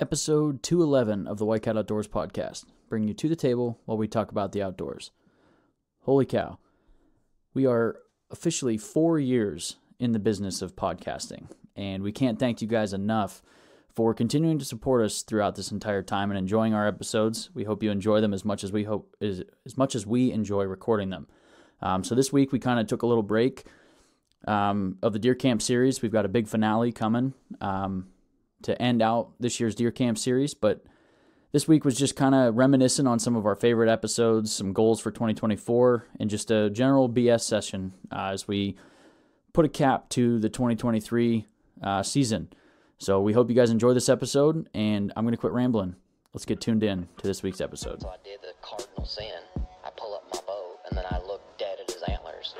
Episode 211 of the White Cat Outdoors podcast, bringing you to the table while we talk about the outdoors. Holy cow. We are officially 4 years in the business of podcasting, and we can't thank you guys enough for continuing to support us throughout this entire time and enjoying our episodes. We hope you enjoy them as much as we enjoy recording them. So this week we kind of took a little break of the Deer Camp series. We've got a big finale coming to end out this year's Deer Camp series, but this week was just kind of reminiscing on some of our favorite episodes, some goals for 2024, and just a general BS session as we put a cap to the 2023 season. So we hope you guys enjoy this episode, and I'm going to quit rambling. Let's get tuned in to this week's episode. So I did the cardinal sin. I pull up my bow, and then I look dead at his antlers.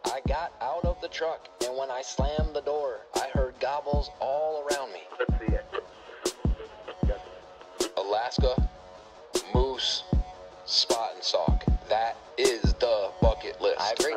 I got out of the truck, and when I slammed the door, I heard gobbles all around me. Let's see it. Alaska, moose, spot and sock. That is the bucket list. I agree.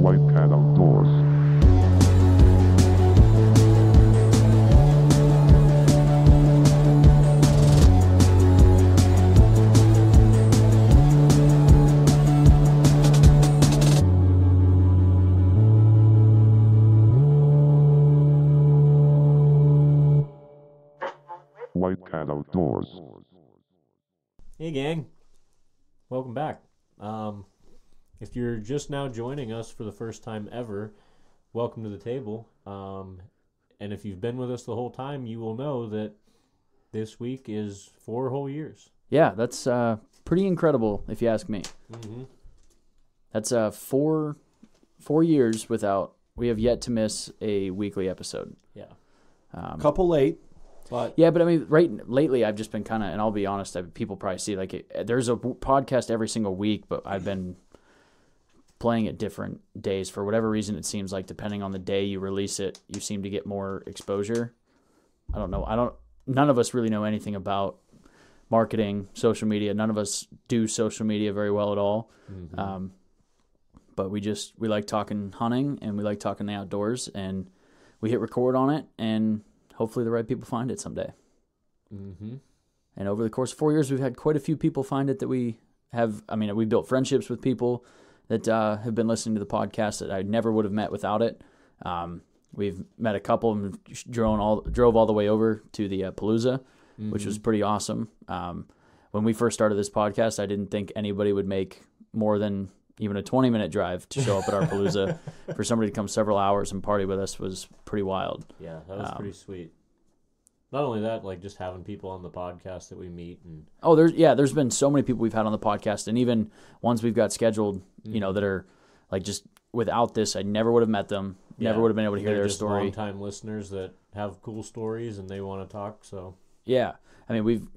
White Cat Outdoors. White Cat Outdoors. Hey gang, welcome back. If you're just now joining us for the first time ever, welcome to the table. And if you've been with us the whole time, you will know that this week is 4 whole years. Yeah, that's pretty incredible if you ask me. Mm-hmm. That's 4 years without, we have yet to miss a weekly episode. Yeah. Couple late, but Yeah, but I mean, lately I've just been kind of, and I'll be honest, people probably see there's a podcast every single week, but I've been playing at different days for whatever reason. It seems like depending on the day you release it, you seem to get more exposure. I don't know. None of us really know anything about marketing, social media. None of us do social media very well at all. Mm-hmm. But we like talking hunting and we like talking the outdoors, and we hit record on it, and hopefully the right people find it someday. Mm-hmm. And over the course of 4 years, we've had quite a few people find it that we have. I mean, we built friendships with people that have been listening to the podcast that I never would have met without it. We've met a couple and drove all the way over to the Palooza, Mm-hmm. which was pretty awesome. When we first started this podcast, I didn't think anybody would make more than even a 20-minute drive to show up at our Palooza. For somebody to come several hours and party with us was pretty wild. Yeah, that was pretty sweet. Not only that, like just having people on the podcast that we meet and There's been so many people we've had on the podcast, and even ones we've got scheduled, that are like, just without this, I never would have met them, never would have been able to hear they're their just story. long-time listeners that have cool stories and they want to talk. So Yeah, I mean, we've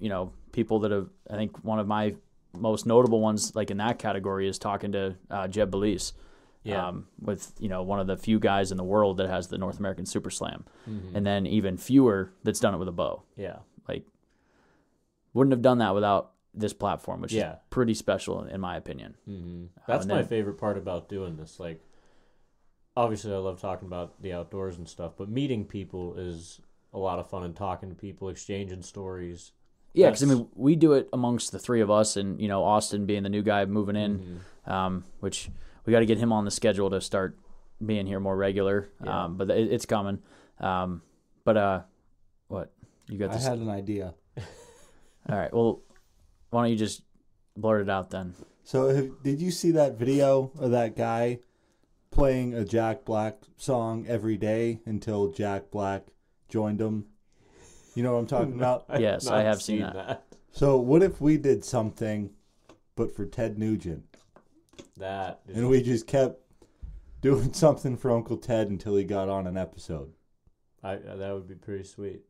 people that have. I think one of my most notable ones, like in that category, is talking to Jeb Belize. yeah, With one of the few guys in the world that has the North American Super Slam, Mm-hmm. and then even fewer that's done it with a bow. yeah. Like, wouldn't have done that without this platform, which is Yeah. pretty special in my opinion. Mm-hmm. That's and my then- favorite part about doing this. Like, obviously, I love talking about the outdoors and stuff, but meeting people is a lot of fun, and talking to people, exchanging stories. Yeah, because I mean, we do it amongst the three of us, and Austin being the new guy moving in, which we got to get him on the schedule to start being here more regular. Yeah. But it's coming. What you got? I This? had an idea. All right. Well, why don't you just blurt it out then? So, did you see that video of that guy playing a Jack Black song every day until Jack Black joined him? You know what I'm talking about? Yes, Not I have seen that. So, what if we did something, but for Ted Nugent, That is, and we just kept doing something for Uncle Ted until he got on an episode? that would be pretty sweet.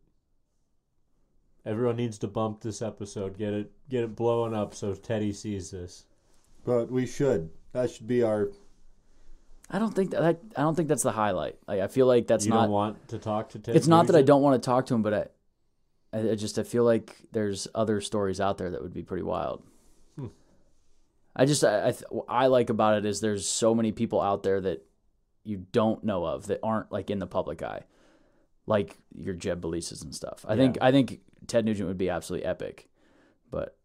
Everyone needs to bump this episode. Get it blowing up so Teddy sees this. But we should. That should be our I don't think that's the highlight. Like, I feel like that's You not. don't want to talk to Ted? It's not that I Nugent? don't want to talk to him, but I feel like there's other stories out there that would be pretty wild. I like about it is there's so many people out there that you don't know of that aren't like in the public eye, like your Jeb Belises and stuff. I think Ted Nugent would be absolutely epic, but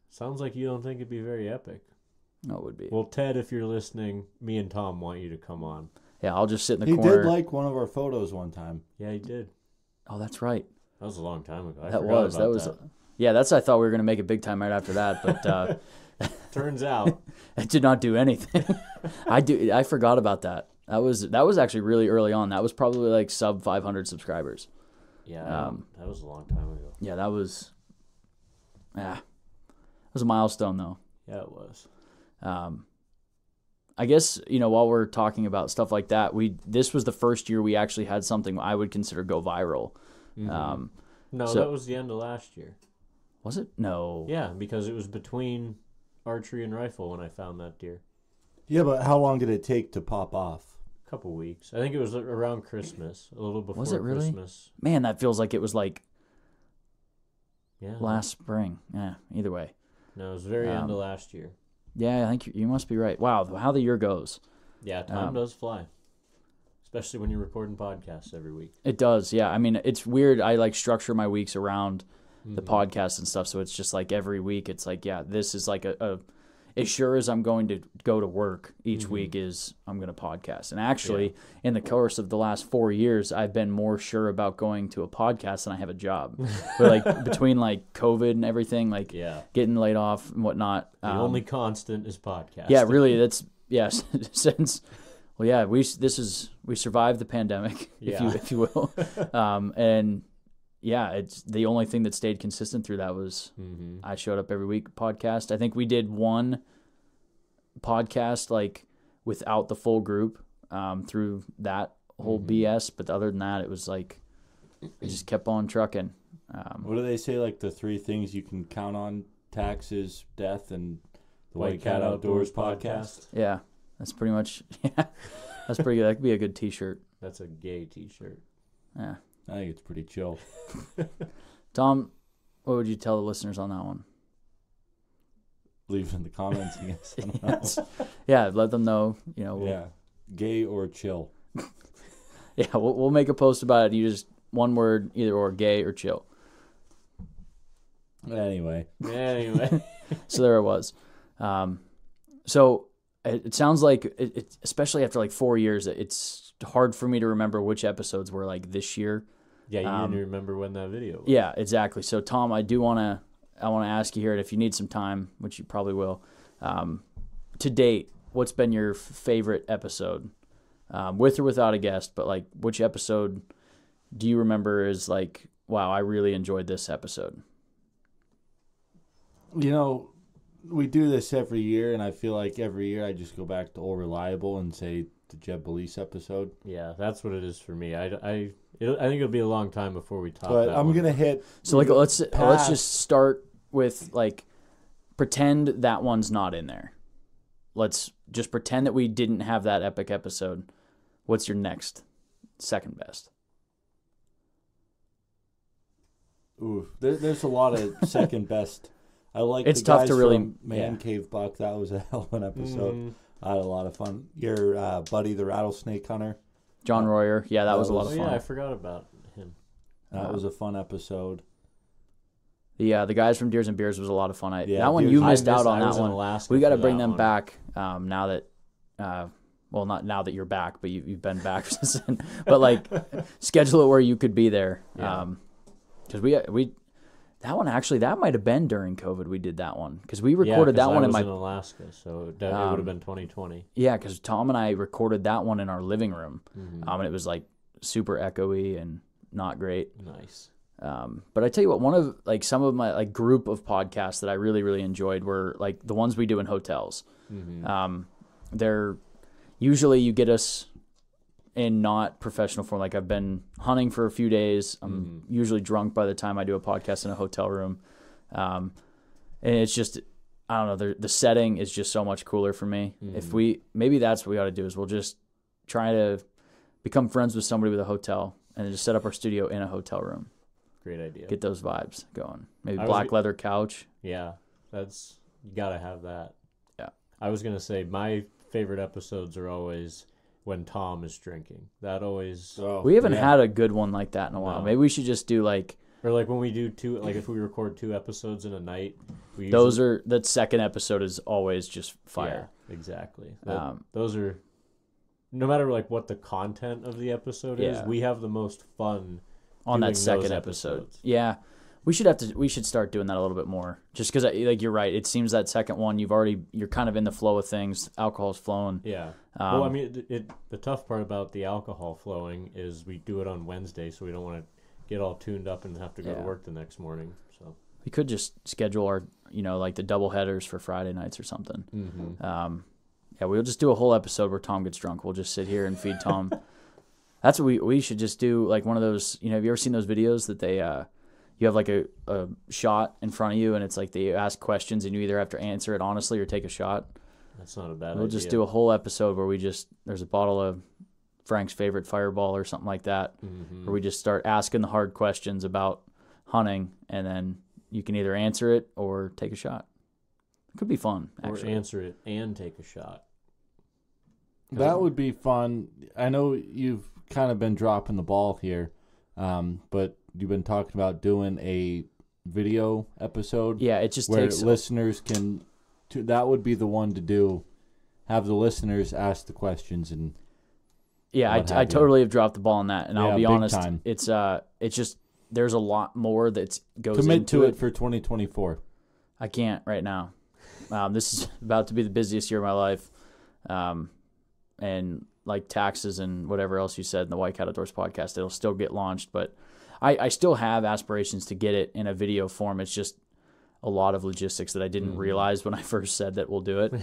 Sounds like you don't think it'd be very epic. no, it would be. Well, Ted, if you're listening, me and Tom want you to come on. Yeah, I'll just sit in the He corner. did like one of our photos one time. Yeah, he did. Oh, that's right. That was a long time ago. That was. Yeah, that's. I thought we were gonna make it big time right after that, but Turns out. it did not do anything. I forgot about that. That was actually really early on. That was probably like sub 500 subscribers. Yeah, that was a long time ago. Yeah, that was. Yeah, it was a milestone though. Yeah, it was. I guess, while we're talking about stuff like that, this was the first year we actually had something I would consider go viral. No, so- that was the end of last year. Was it? No. Yeah, because it was between archery and rifle when I found that deer. Yeah, but how long did it take to pop off? A couple weeks. I think it was around Christmas, a little before Was it really? Christmas. Man, that feels like it was like Yeah. last spring. Yeah, either way. No, it was very end of last year. Yeah, I think you must be right. Wow, how the year goes. Yeah, time does fly. Especially when you're recording podcasts every week. It does, yeah. I mean, it's weird. I like structure my weeks around the podcast and stuff, so it's just like every week it's like, yeah, this is like a as sure as I'm going to go to work each week is I'm going to podcast. And actually, in the course of the last 4 years, I've been more sure about going to a podcast than I have a job. But like between like COVID and everything, like getting laid off and whatnot. The only constant is podcast. Yeah, really, that's since. Well, yeah, we survived the pandemic, if you will, and yeah, it's the only thing that stayed consistent through that was I showed up every week podcast. I think we did one podcast like without the full group through that whole BS, but other than that, it was like it just kept on trucking. What do they say? Like the three things you can count on: taxes, death, and the White Cat Outdoors podcast. Yeah, that's pretty much. Yeah, that's pretty good. That could be a good T-shirt. That's a gay T-shirt. Yeah. I think it's pretty chill. Tom, what would you tell the listeners on that one? Leave it in the comments, I guess. I don't know. Yeah, let them know. Yeah, gay or chill. Yeah, we'll make a post about it. You just one word, either or, gay or chill. Anyway. So there it was. So it sounds like, it, especially after like 4 years, it's hard for me to remember which episodes were like this year. Yeah, you didn't remember when that video was. Yeah, exactly. So Tom, I want to ask you here, and if you need some time, which you probably will, to date, what's been your favorite episode, with or without a guest? But like, which episode do you remember is like, wow, I really enjoyed this episode? We do this every year, and I feel like every year I just go back to All Reliable and say the Jeb Belize episode. Yeah, that's what it is for me. I think it'll be a long time before we top But that I'm one. gonna hit. So like, let's just start with like, pretend that one's not in there. Let's just pretend that we didn't have that epic episode. What's your next second best? Ooh, there's a lot of second best. I like. It's the tough guys to really- from Man Cave Buck. That was a hell of an episode. I had a lot of fun. Your buddy, the rattlesnake hunter. John Royer. Yeah, that was a lot of Oh fun. yeah, I forgot about him. That was a fun episode. The guys from Deers and Beers was a lot of fun. Yeah, that one Deers- you I missed out on I that was in one. Alaska We got to for bring that them one. back now that, well, not now that you're back, but you've been back since then. But like, schedule it where you could be there. Yeah. Because we that one actually, that might have been during COVID. We did that one because we recorded that one in in Alaska, so it would have been 2020. Yeah, because Tom and I recorded that one in our living room, and it was like super echoey and not great. Nice. But I tell you what, one of like some of my like group of podcasts that I really, really enjoyed were like the ones we do in hotels. They're usually you get us in not professional form. Like I've been hunting for a few days. I'm usually drunk by the time I do a podcast in a hotel room. And it's just, I don't know, the setting is just so much cooler for me. If maybe that's what we ought to do is we'll just try to become friends with somebody with a hotel and then just set up our studio in a hotel room. Great idea. Get those vibes going. Maybe I was black g- leather couch. Yeah, that's you gotta have that. Yeah. I was gonna say my favorite episodes are always when Tom is drinking. That always, We haven't had a good one like that in a while. No. Maybe we should just do like or like when we do two, like if we record 2 episodes in a night, we those usually, are that second episode is always just fire. Yeah, exactly. Those are no matter like what the content of the episode is, Yeah. we have the most fun on doing that second those episode. episodes. Yeah. We should start doing that a little bit more. Just cuz like you're right, it seems that second one you're kind of in the flow of things. Alcohol's flowing. Yeah. Well, I mean, the tough part about the alcohol flowing is we do it on Wednesday, so we don't want to get all tuned up and have to go to Yeah. work the next morning. So We could just schedule our, like the double headers for Friday nights or something. Yeah, we'll just do a whole episode where Tom gets drunk. We'll just sit here and feed Tom. That's what we should just do, like one of those, have you ever seen those videos that they, you have like a shot in front of you and it's like they ask questions and you either have to answer it honestly or take a shot? that's not a bad We'll idea. just do a whole episode where there's a bottle of Frank's favorite Fireball or something like that, where we just start asking the hard questions about hunting and then you can either answer it or take a shot. It could be fun, or actually. answer it and take a shot. That would be fun. I know you've kind of been dropping the ball here, but you've been talking about doing a video episode. Yeah, it just where takes listeners can. That would be the one to do. Have the listeners ask the questions and. Yeah, what I have you. totally have dropped the ball on that, and Yeah, I'll be big honest. time. It's just there's a lot more that goes Commit into to it for 2024. I can't right now. This is about to be the busiest year of my life, and like taxes and whatever else you said in the White Cat Outdoors podcast, it'll still get launched. But I still have aspirations to get it in a video form. It's just a lot of logistics that I didn't realize when I first said that we'll do it.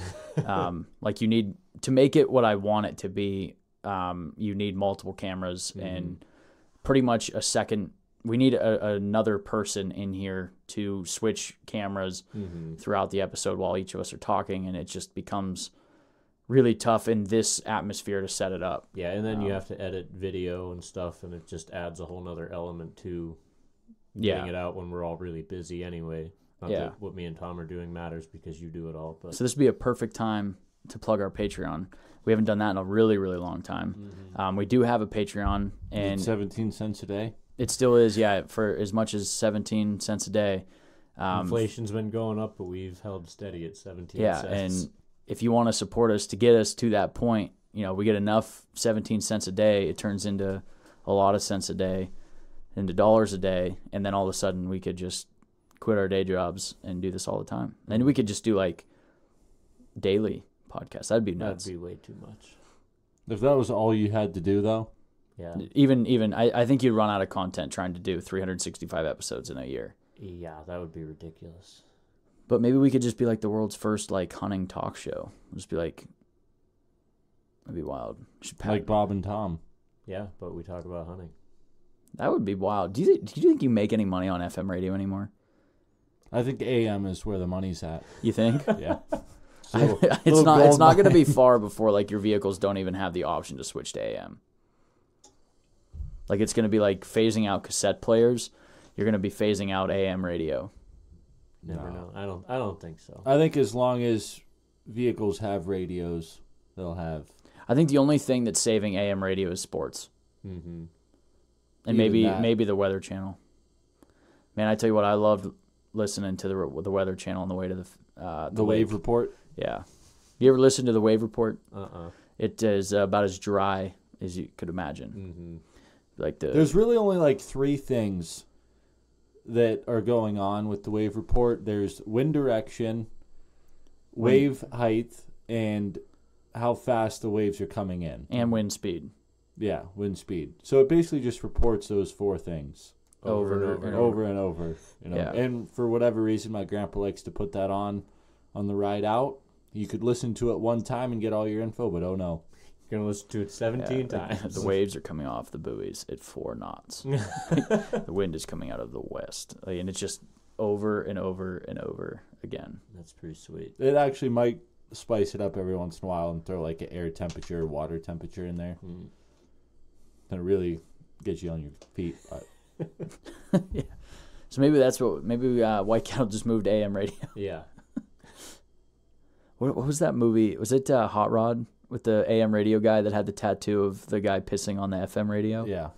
Like you need to make it what I want it to be. You need multiple cameras and pretty much a second. We need another person in here to switch cameras throughout the episode while each of us are talking, and it just becomes really tough in this atmosphere to set it up. Yeah, and then you have to edit video and stuff, and it just adds a whole nother element to getting it out when we're all really busy anyway. Not that what me and Tom are doing matters because you do it all. But So this would be a perfect time to plug our Patreon. We haven't done that in a really, really long time. We do have a Patreon, and It's 17 cents a day. it still is, for as much as 17 cents a day. inflation's been going up, but we've held steady at 17 Yeah, cents. and if you want to support us to get us to that point, we get enough 17 cents a day, it turns into a lot of cents a day, into dollars a day, and then all of a sudden we could just quit our day jobs and do this all the time. And we could just do like daily podcasts. That'd be nuts. That'd be way too much. If that was all you had to do, though, Yeah. Even I think you'd run out of content trying to do 365 episodes in a year. Yeah, that would be ridiculous. But maybe we could just be like the world's first like hunting talk show. Just be like, that'd be wild. like Bob and Tom. Yeah, but we talk about hunting. That would be wild. Do you think you make any money on FM radio anymore? I think AM is where the money's at. You think? Yeah. It's not going to be far before like your vehicles don't even have the option to switch to AM. Like it's going to be like phasing out cassette players. You're going to be phasing out AM radio. Never know. I don't think so. I think as long as vehicles have radios, they'll have. I think the only thing that's saving AM radio is sports. Mm-hmm. And Even maybe that. the Weather Channel. Man, I tell you what, I loved listening to the Weather Channel on the way to The Wave lake. Report. Yeah. You ever listen to the Wave Report? Uh-uh. It is about as dry as you could imagine. Mm-hmm. Like There's really only like 3 things that are going on with the Wave Report. There's wind direction, wave height, and how fast the waves are coming in. and wind speed. Yeah, wind speed. So it basically just reports those 4 things Over and over. Yeah. And for whatever reason, my grandpa likes to put that on the ride out. You could listen to it one time and get all your info, but oh no. You're going to listen to it 17 times. The waves are coming off the buoys at 4 knots. The wind is coming out of the west. And it's just over and over and over again. That's pretty sweet. It actually might spice it up every once in a while and throw like an air temperature or water temperature in there. And it really gets you on your feet. But. Yeah. So maybe White Cattle just moved to AM radio. Yeah. What was that movie? Was it Hot Rod with the AM radio guy that had the tattoo of the guy pissing on the FM radio? Yeah.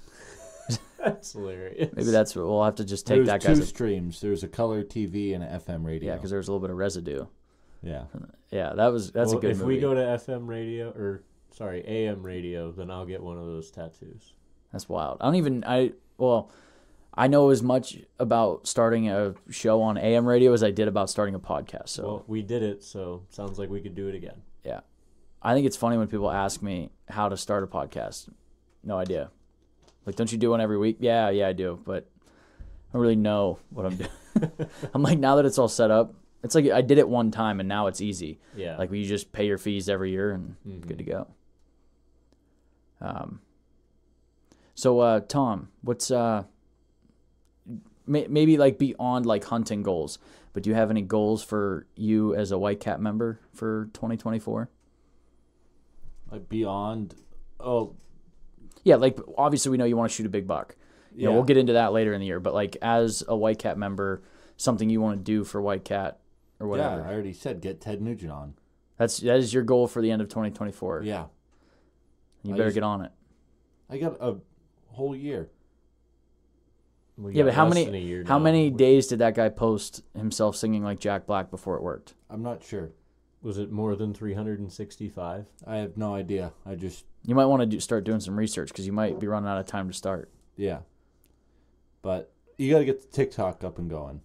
That's hilarious. Maybe that's what we'll have to just take that There's guy's. two streams. There's a color TV and an FM radio. Yeah, because there was a little bit of residue. Yeah. Yeah, that's a good if movie. we go to FM radio, AM radio, then I'll get one of those tattoos. That's wild. I know as much about starting a show on AM radio as I did about starting a podcast. So Well, we did it, so sounds like we could do it again. yeah, I think it's funny when people ask me how to start a podcast. No idea. Like, don't you do one every week? Yeah, I do, but I don't really know what I'm doing. I'm like, now that it's all set up, it's like I did it one time and now it's easy. Yeah. Like, you just pay your fees every year and good to go. So Tom, what's maybe like beyond like hunting goals, but do you have any goals for you as a White Cat member for 2024? Like beyond. Oh, Yeah, like obviously we know you want to shoot a big buck. You know, Yeah. we'll get into that later in the year, but like as a White Cat member, something you want to do for White Cat or whatever. yeah, I already said get Ted Nugent on. That is your goal for the end of 2024. Yeah. You I better just- get on it. I got a whole year. We Yeah, got but how less than a many year how now. many days did that guy post himself singing like Jack Black before it worked? I'm not sure. Was it more than 365? I have no idea. I just, You might want to start doing some research because you might be running out of time to start. yeah. But you got to get the TikTok up and going.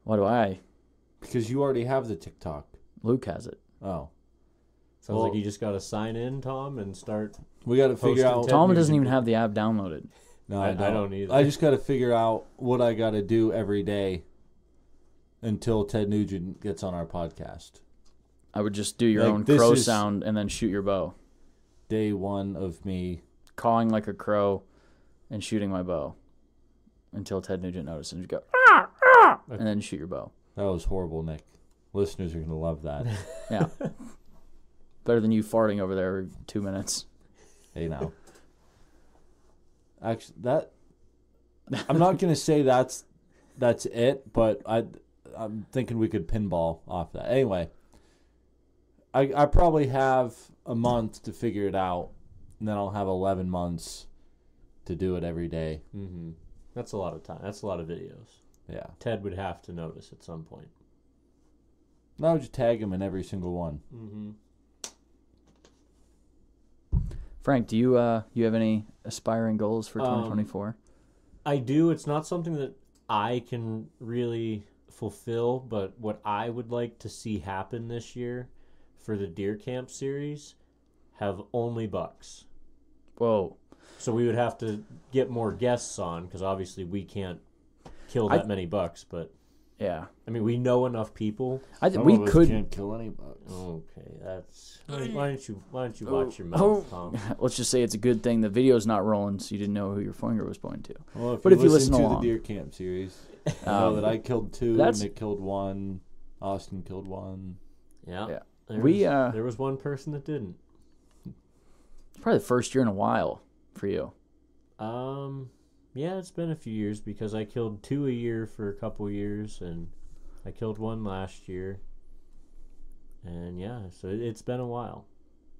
Why do I? Because you already have the TikTok. Luke has it. Oh. Sounds Well- like you just got to sign in, Tom, and start. We got to figure Posted out. Ted Tom Nugent doesn't even did. have the app downloaded. No, I don't either. I just got to figure out what I got to do every day until Ted Nugent gets on our podcast. I would just do your Like, own this crow is- sound and then shoot your bow. Day one of me. Cawing like a crow and shooting my bow until Ted Nugent notices. And you go, and then shoot your bow. That was horrible, Nick. Listeners are going to love that. Yeah. Better than you farting over there every 2 minutes. Hey, now. Actually, I'm not going to say that's it, but I'm thinking we could pinball off that. Anyway, I probably have a month to figure it out, and then I'll have 11 months to do it every day. Mm-hmm. That's a lot of time. That's a lot of videos. Yeah. Ted would have to notice at some point. And I would just tag him in every single one. Mm-hmm. Frank, do you have any aspiring goals for 2024? I do. It's not something that I can really fulfill, but what I would like to see happen this year for the deer camp series have only bucks. Whoa. So we would have to get more guests on because obviously we can't kill that many bucks. But Yeah. I mean, we know enough people. We could. can't kill any bugs. Okay, that's why don't you watch your mouth, Tom? Let's just say it's a good thing the video's not rolling, so you didn't know who your finger was pointing to. Well, But if you listen to along. the deer camp series, you know that I killed 2, that's- Nick killed 1, Austin killed 1. Yeah. Yeah. There was one person that didn't. It's probably the first year in a while for you. Yeah, it's been a few years because I killed 2 a year for a couple years, and I killed 1 last year. And yeah, so it's been a while.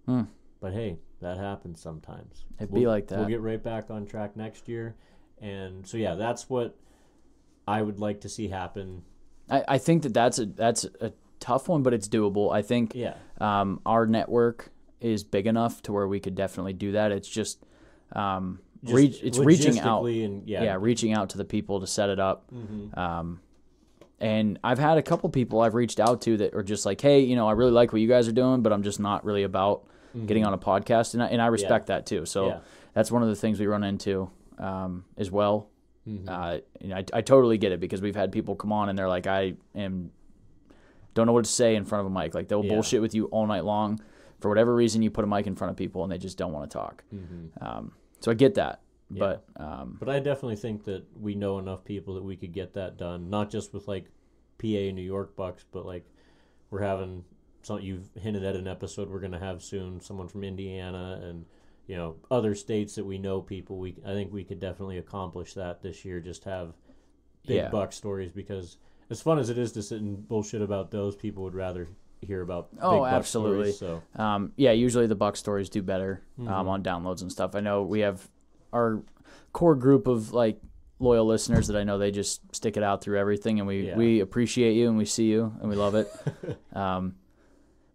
Hmm. But hey, that happens sometimes. It'd be like that. We'll get right back on track next year. And so yeah, that's what I would like to see happen. I think that's a tough one, but it's doable. I think Yeah. our network is big enough to where we could definitely do that. It's just it's reaching out. logistically and Reaching out to the people to set it up. Mhm. And I've had a couple people I've reached out to that are just like, hey, I really like what you guys are doing, but I'm just not really about getting on a podcast. And I respect that too. So Yeah. that's one of the things we run into as well. Mhm. I totally get it because we've had people come on and they're like, don't know what to say in front of a mic. Like they'll Yeah. bullshit with you all night long. For whatever reason, you put a mic in front of people and they just don't want to talk. So I get that. Yeah. But But I definitely think that we know enough people that we could get that done. Not just with like PA New York bucks, but like we're having so you've hinted at an episode we're going to have soon, someone from Indiana and, other states that we know people. I think we could definitely accomplish that this year, just have big buck stories, because as fun as it is to sit and bullshit about those, people would rather hear about big buck absolutely. stories. So. Usually the buck stories do better on downloads and stuff. I know we have our core group of like loyal listeners that I know they just stick it out through everything, and we appreciate you and we see you and we love it.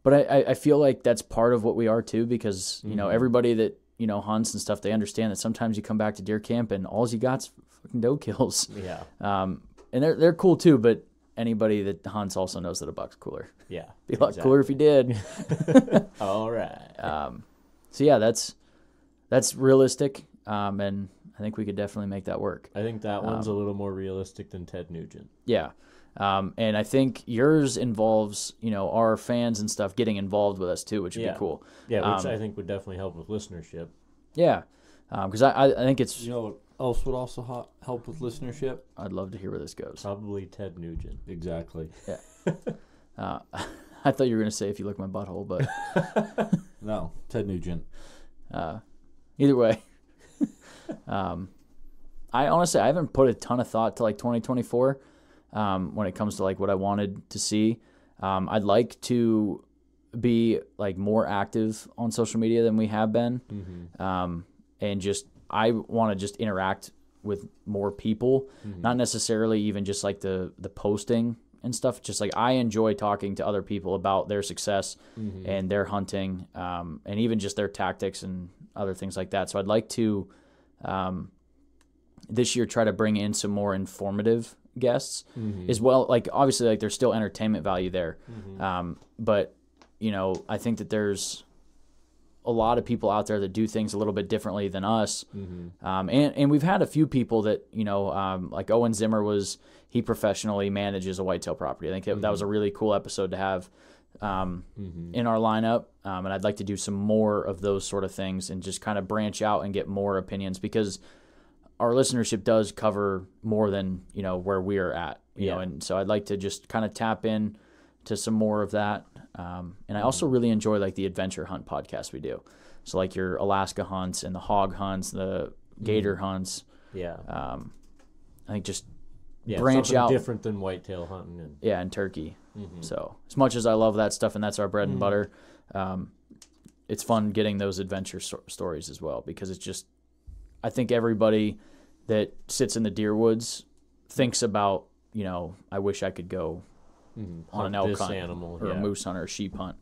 But I feel like that's part of what we are too, because everybody that hunts and stuff, they understand that sometimes you come back to deer camp and all you got's fucking doe kills. Yeah. And they're cool too, but anybody that hunts also knows that a buck's cooler. Yeah. Be a lot cooler if you did. All right. So yeah, that's realistic, and I think we could definitely make that work. I think that one's a little more realistic than Ted Nugent. Yeah. And I think yours involves, our fans and stuff getting involved with us too, which would be cool. Yeah, which I think would definitely help with listenership. Yeah. Because I think it's... You know what else would also help with listenership? I'd love to hear where this goes. Probably Ted Nugent. Exactly. Yeah. I thought you were going to say if you lick my butthole, but... No, Ted Nugent. Either way. I honestly, I haven't put a ton of thought to like 2024 when it comes to like what I wanted to see. I'd like to be like more active on social media than we have been. And just, I want to just interact with more people, not necessarily even just like the posting and stuff. Just like I enjoy talking to other people about their success and their hunting, and even just their tactics and other things like that. So I'd like to this year try to bring in some more informative guests as well. Like obviously, like there's still entertainment value there, but I think that there's a lot of people out there that do things a little bit differently than us. And we've had a few people that, like Owen Zimmer he professionally manages a whitetail property. I think that was a really cool episode to have in our lineup. And I'd like to do some more of those sort of things and just kind of branch out and get more opinions, because our listenership does cover more than, where we're at, you know, and so I'd like to just kind of tap in to some more of that. And I also really enjoy like the adventure hunt podcast we do. So like your Alaska hunts and the hog hunts, the gator hunts. Yeah. I think just branch out. Different than whitetail hunting. And turkey. So as much as I love that stuff and that's our bread and butter, it's fun getting those adventure stories as well, because it's just, I think everybody that sits in the deer woods thinks about, I wish I could go on an elk hunt animal, or a moose hunt or a sheep hunt.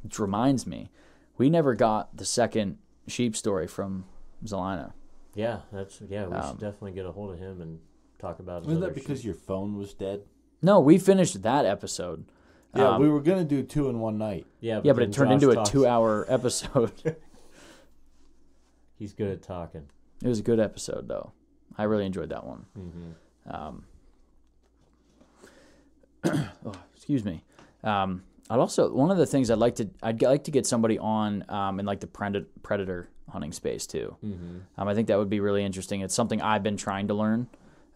Which reminds me, we never got the second sheep story from Zelina. Yeah, we should definitely get a hold of him and talk about it. Wasn't that because your phone was dead? No, we finished that episode. Yeah, we were going to do 2 in one night. Yeah, but it turned into a 2-hour episode. He's good at talking. It was a good episode, though. I really enjoyed that one. Excuse me. I'd also, one of the things I'd like to get somebody on in like the predator hunting space too. I think that would be really interesting. It's something I've been trying to learn,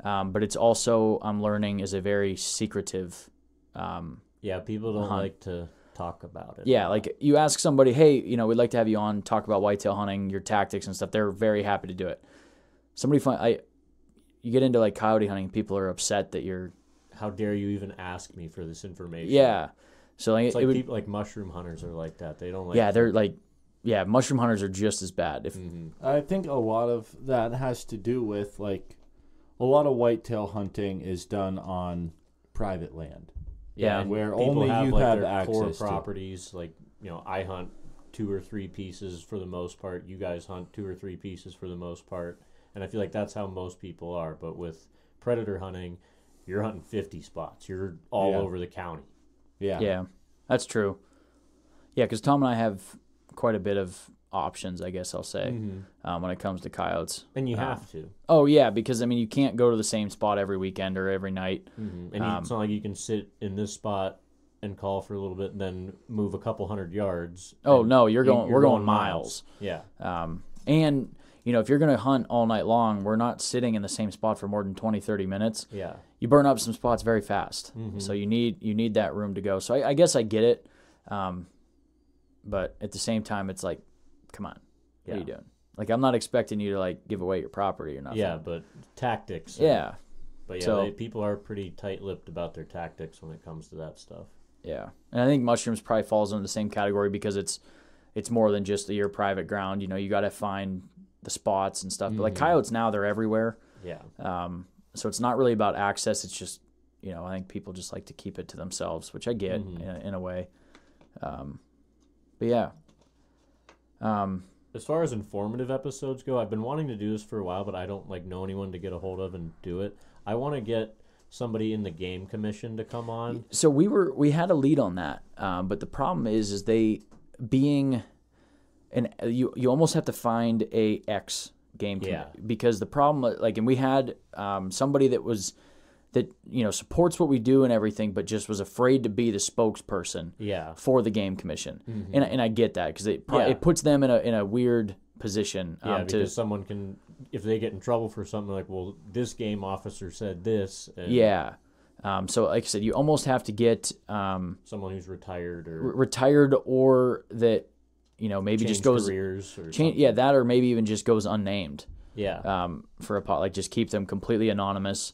but it's also I'm learning is a very secretive. People don't like to talk about it. Yeah, like you ask somebody, hey, we'd like to have you on, talk about whitetail hunting, your tactics and stuff. They're very happy to do it. You get into like coyote hunting, people are upset that you're. How dare you even ask me for this information? Yeah, so like, it's like people like mushroom hunters are like that. They don't like. Yeah, they're like, mushroom hunters are just as bad. If I think a lot of that has to do with like a lot of whitetail hunting is done on private land. Yeah, where people only have, you like, have their access core to properties. Like, I hunt 2 or 3 pieces for the most part. You guys hunt 2 or 3 pieces for the most part. And I feel like that's how most people are. But with predator hunting, you're hunting 50 spots. You're all over the county. Yeah, that's true. Yeah, because Tom and I have quite a bit of options, I guess I'll say, when it comes to coyotes. And you have to. Oh, yeah, because, you can't go to the same spot every weekend or every night. And it's not like you can sit in this spot and call for a little bit and then move a couple hundred yards. Oh, no, we're going miles. Yeah. And, if you're going to hunt all night long, we're not sitting in the same spot for more than 20, 30 minutes. Yeah. You burn up some spots very fast. Mm-hmm. So you need that room to go. So I guess I get it. But at the same time, it's like, come on, what are you doing? Like, I'm not expecting you to like give away your property or nothing. Yeah, but tactics. Yeah. But yeah, So, people are pretty tight-lipped about their tactics when it comes to that stuff. Yeah, and I think mushrooms probably falls into the same category because it's more than just your private ground. You got to find the spots and stuff. But like coyotes now, they're everywhere. Yeah. So it's not really about access. It's just, I think people just like to keep it to themselves, which I get in a way. But yeah. As far as informative episodes go, I've been wanting to do this for a while, but I don't know anyone to get a hold of and do it. I want to get somebody in the game commission to come on. So we had a lead on that, but the problem is they being you almost have to find a ex game because the problem and we had somebody that supports what we do and everything, but just was afraid to be the spokesperson for the game commission, and I get that because it puts them in a weird position. Because someone can, if they get in trouble for something, like, well, this game officer said this. And so like I said, you almost have to get someone who's retired or that maybe just goes careers or that, or maybe even just goes unnamed. Yeah. For a pot, like just keep them completely anonymous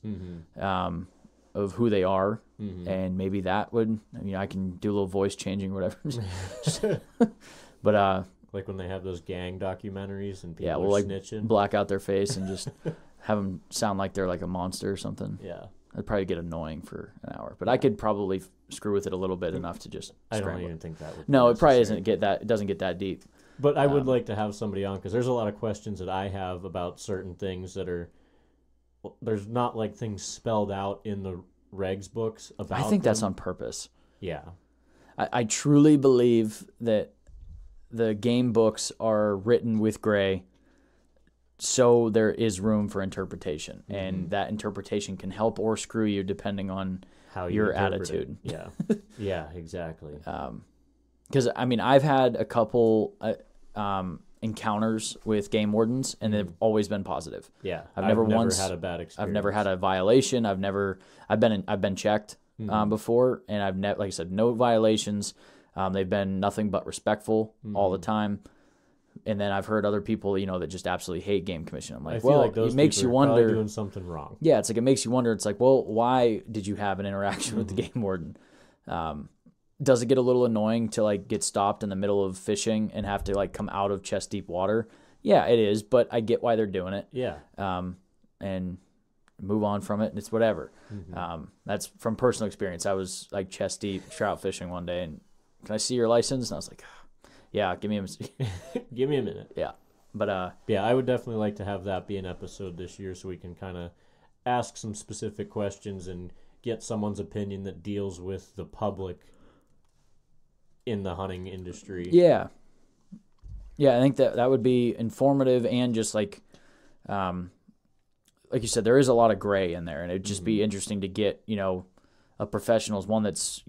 of who they are, and maybe that would I can do a little voice changing or whatever. But like when they have those gang documentaries and people we'll are snitching, black out their face and just have them sound like they're like a monster or something. Yeah, that'd probably get annoying for an hour, but I could probably screw with it a little bit enough to just. I don't even think that would. No, it probably it doesn't get that deep. But I would like to have somebody on because there's a lot of questions that I have about certain things that are. There's not like things spelled out in the regs books about. I think that's on purpose. Yeah, I truly believe that the game books are written with gray, so there is room for interpretation, and that interpretation can help or screw you depending on how your attitude. Yeah, yeah, exactly. Because I've had a couple encounters with game wardens, and they've always been positive. Yeah, I've never had a bad experience. I've never had a violation. I've been checked before, and I've like I said, no violations. They've been nothing but respectful all the time. And then I've heard other people, that just absolutely hate game commission. I'm like, feel like those it makes you are wonder. probably doing something wrong. Yeah, it's like it makes you wonder. It's like, well, why did you have an interaction with the game warden? Does it get a little annoying to like get stopped in the middle of fishing and have to like come out of chest deep water? Yeah, it is, but I get why they're doing it. Yeah. And move on from it, and it's whatever. That's from personal experience. I was like chest deep trout fishing one day, and can I see your license? And I was like, yeah, give me a minute. Yeah. But I would definitely like to have that be an episode this year so we can kind of ask some specific questions and get someone's opinion that deals with the public in the hunting industry. Yeah, I think that would be informative, and just like you said, there is a lot of gray in there, and it'd just be interesting to get a professional's one that's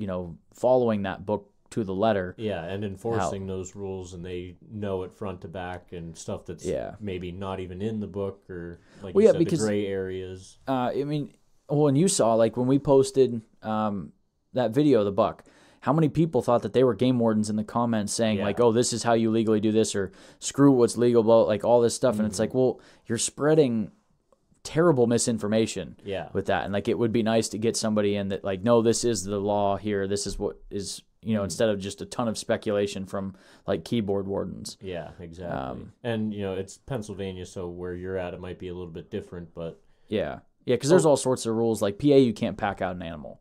following that book to the letter. Yeah, and enforcing those rules, and they know it front to back, and stuff that's maybe not even in the book, or like you said, the gray areas. And you saw like when we posted that video of the buck, how many people thought that they were game wardens in the comments saying like, oh, this is how you legally do this, or screw what's legal, blah, like all this stuff. And it's like, well, you're spreading terrible misinformation with that. And like, it would be nice to get somebody in that like, no, this is the law here. This is what is, instead of just a ton of speculation from like keyboard wardens. Yeah, exactly. And it's Pennsylvania, so where you're at, it might be a little bit different, but yeah, because there's all sorts of rules. Like PA, you can't pack out an animal,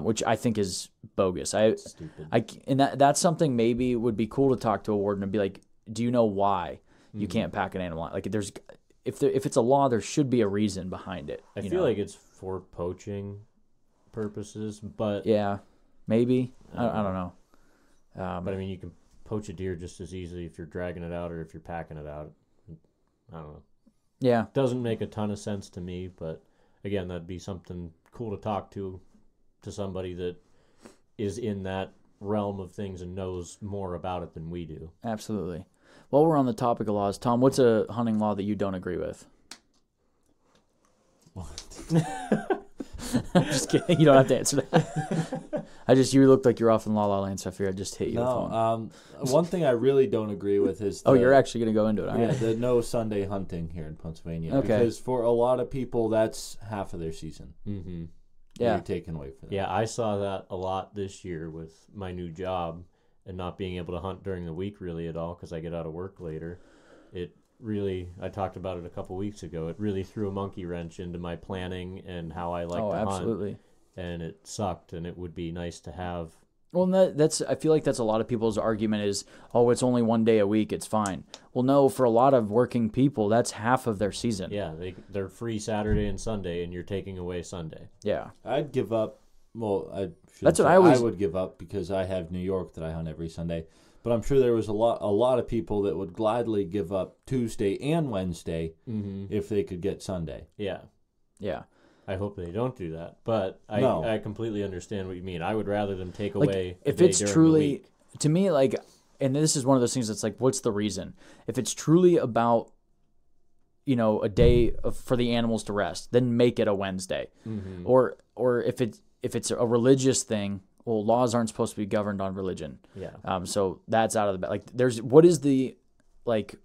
which I think is bogus. Stupid. And that's something maybe would be cool to talk to a warden and be like, do you know why you can't pack an animal out? Like if it's a law, there should be a reason behind it. I feel like it's for poaching purposes, but yeah, maybe I don't know. But you can poach a deer just as easily if you're dragging it out or if you're packing it out. I don't know. Yeah, doesn't make a ton of sense to me, but again, that'd be something cool to talk to somebody that is in that realm of things and knows more about it than we do. Absolutely. While we're on the topic of laws, Tom, what's a hunting law that you don't agree with? I'm just kidding. You don't have to answer that. You looked like you're off in La La Land, so I figured I'd just hit you with one. One thing I really don't agree with is you're actually going to go into it. All right. the no Sunday hunting here in Pennsylvania. Okay. Because for a lot of people, that's half of their season. Mm-hmm. Yeah. You're taken away from them. Yeah, I saw that a lot this year with my new job and not being able to hunt during the week really at all because I get out of work later. It really, I talked about it a couple weeks ago, it really threw a monkey wrench into my planning and how I like to absolutely. hunt. And it sucked, and it would be nice to have. Well, that's I feel like that's a lot of people's argument is, it's only 1 day a week, it's fine. Well, no, for a lot of working people, that's half of their season. Yeah, they're free Saturday and Sunday, and you're taking away Sunday. Yeah. I'd give up. Well, That's what I would give up because I have New York that I hunt every Sunday. But I'm sure there was a lot of people that would gladly give up Tuesday and Wednesday if they could get Sunday. Yeah. Yeah. I hope they don't do that, but I completely understand what you mean. I would rather them take Like, away if a day it's during the truly week. to me, like, and this is one of those things that's like, what's the reason? If it's truly about, a day for the animals to rest, then make it a Wednesday. Mm-hmm. Or if it's a religious thing, well, laws aren't supposed to be governed on religion. Yeah. So that's out of the like. What is the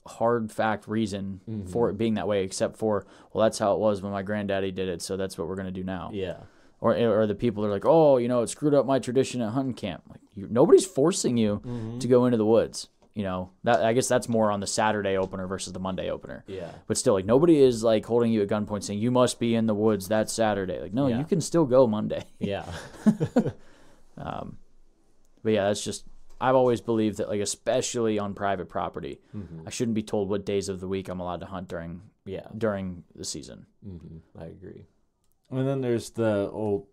hard fact reason for it being that way, except for, well, that's how it was when my granddaddy did it, so that's what we're gonna do now. Yeah. Or the people are like, it screwed up my tradition at hunting camp. Like, nobody's forcing you to go into the woods. That I guess that's more on the Saturday opener versus the Monday opener. Yeah. But still, nobody is holding you at gunpoint saying you must be in the woods that Saturday. No, Yeah. you can still go Monday. Yeah. But yeah, that's just, I've always believed that, especially on private property, I shouldn't be told what days of the week I'm allowed to hunt during the season. I agree. And then there's the old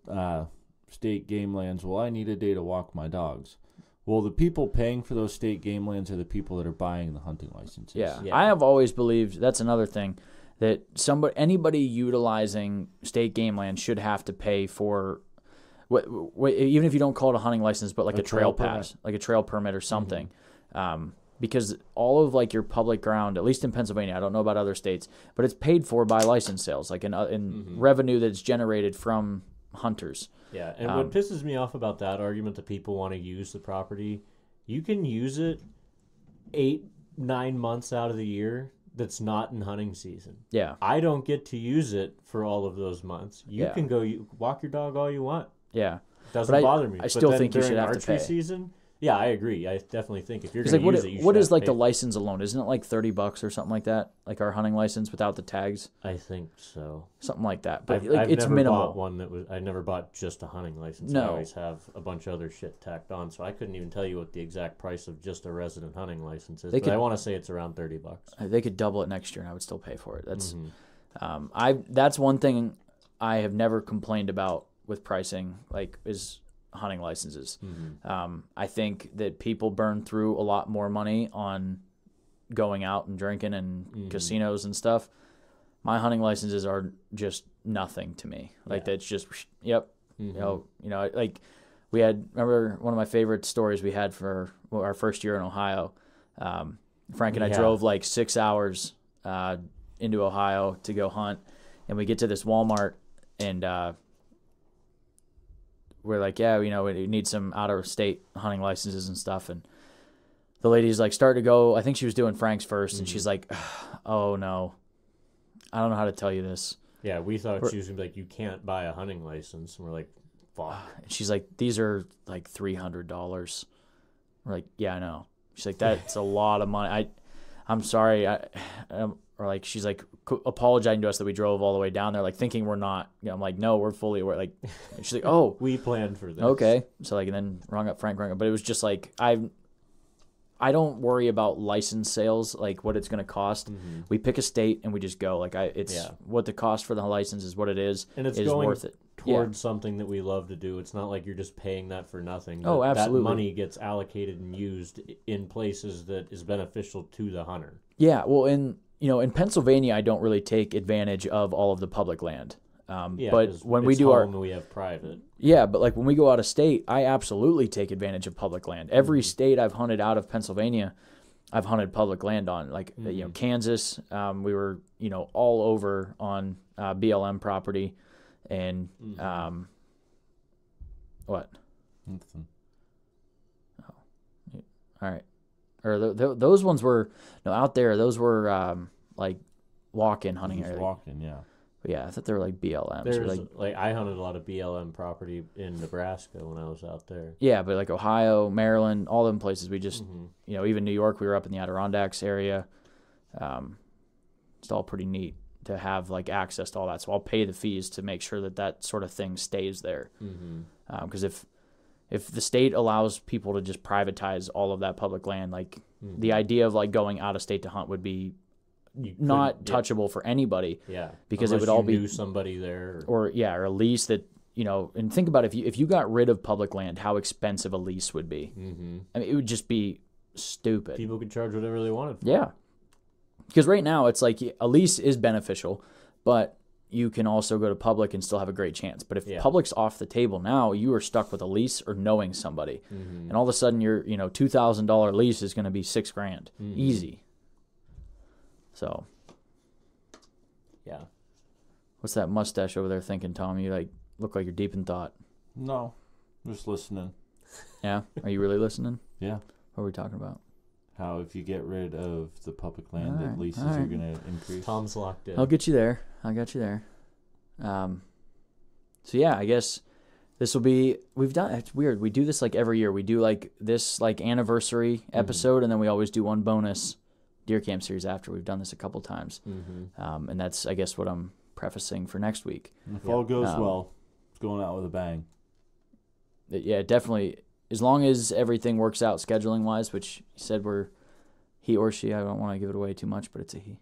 state game lands. Well, I need a day to walk my dogs. Well, the people paying for those state game lands are the people that are buying the hunting licenses. Yeah. I have always believed, that's another thing, that anybody utilizing state game land should have to pay for, even if you don't call it a hunting license, but a trail pass, like a trail permit or something. Because all of your public ground, at least in Pennsylvania, I don't know about other states, but it's paid for by license sales, in revenue that's generated from hunters. Yeah, and what pisses me off about that argument that people want to use the property, you can use it 8-9 months out of the year that's not in hunting season. Yeah. I don't get to use it for all of those months. You Yeah. can go walk your dog all you want. Yeah. Doesn't bother me. I still then think you should during have to archery pay. season, yeah, I agree. I definitely think if you're Because going to use it, you should what is have to the pay. license alone? Isn't it $30 or something like that? Like our hunting license without the tags, I think so. something like that. But I've it's never minimal. bought one that was. I never bought just a hunting license. No. I always have a bunch of other shit tacked on, so I couldn't even tell you what the exact price of just a resident hunting license is. But I want to say it's around $30. They could double it next year, and I would still pay for it. That's that's one thing I have never complained about with pricing, is hunting licenses. I think that people burn through a lot more money on going out and drinking and casinos and stuff. My hunting licenses are just nothing to me. That's just yep. We had, remember one of my favorite stories we had for our first year in Ohio. Frank and I drove 6 hours into Ohio to go hunt, and we get to this Walmart, and we're like, we need some out-of-state hunting licenses and stuff. And the lady's starting to go, I think she was doing Frank's first, and she's like, oh, no, I don't know how to tell you this. Yeah, we thought she was going to be like, you can't buy a hunting license. And we're like, fuck. And she's like, these are $300. We're like, yeah, I know. She's like, that's a lot of money. I'm sorry. She's apologizing to us that we drove all the way down there, thinking we're not. I'm like, no, we're fully aware. She's like, oh, we planned for this. Okay. So and then rung up Frank, but it was just I don't worry about license sales, what it's going to cost. We pick a state and we just go. What the cost for the license is, what it is, and it's going worth it towards something that we love to do. It's not like you're just paying that for nothing. Oh, absolutely. That money gets allocated and used in places that is beneficial to the hunter. Yeah. Well, in Pennsylvania, I don't really take advantage of all of the public land. But when we do we have private. Yeah, but when we go out of state, I absolutely take advantage of public land. Every state I've hunted out of Pennsylvania, I've hunted public land on, like Kansas. We were all over on BLM property, and what? Nothing. Oh, all right. Or those ones were out there. Those were like walk-in hunting Just area. walking, yeah. But yeah, I thought they were like BLMs. There's or like I hunted a lot of BLM property in Nebraska when I was out there. yeah, but like Ohio, Maryland, all them places. We just even New York. We were up in the Adirondacks area. It's all pretty neat to have like access to all that. So I'll pay the fees to make sure that sort of thing stays there. Because if the state allows people to just privatize all of that public land, like the idea of like going out of state to hunt would be not touchable for anybody. Yeah, because unless it would all you be knew somebody there, or a lease that And think about if you got rid of public land, how expensive a lease would be. I mean, it would just be stupid. People could charge whatever they wanted for. Yeah, because right now it's like a lease is beneficial, but you can also go to public and still have a great chance. But if public's off the table now, you are stuck with a lease or knowing somebody, and all of a sudden your $2,000 lease is going to be $6,000 easy. So, yeah. What's that mustache over there thinking, Tom? You look like you're deep in thought. No, just listening. Yeah, are you really listening? Yeah. What are we talking about? How if you get rid of the public land, that leases are going to increase. Tom's locked in. I'll get you there. I got you there. So yeah, I guess this will be. It's weird. We do this like every year. We do like this anniversary episode, and then we always do one bonus deer camp series after. We've done this a couple times, and that's I guess what I'm prefacing for next week. If all goes well, it's going out with a bang. Yeah, definitely. As long as everything works out scheduling wise, which you said he or she. I don't want to give it away too much, but it's a he.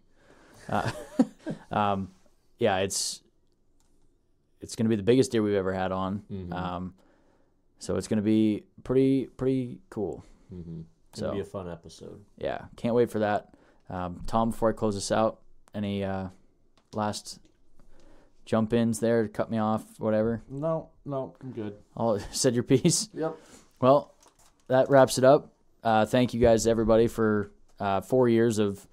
Yeah, it's going to be the biggest deer we've ever had on. So it's going to be pretty cool. It's going to be a fun episode. Yeah, can't wait for that. Tom, before I close this out, any last jump ins there to cut me off, whatever? No, I'm good. Said your piece? Yep. Well, that wraps it up. Thank you guys, everybody, for 4 years of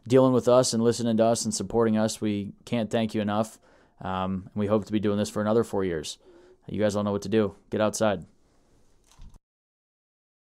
dealing with us and listening to us and supporting us. We can't thank you enough. We hope to be doing this for another 4 years. You guys all know what to do. Get outside.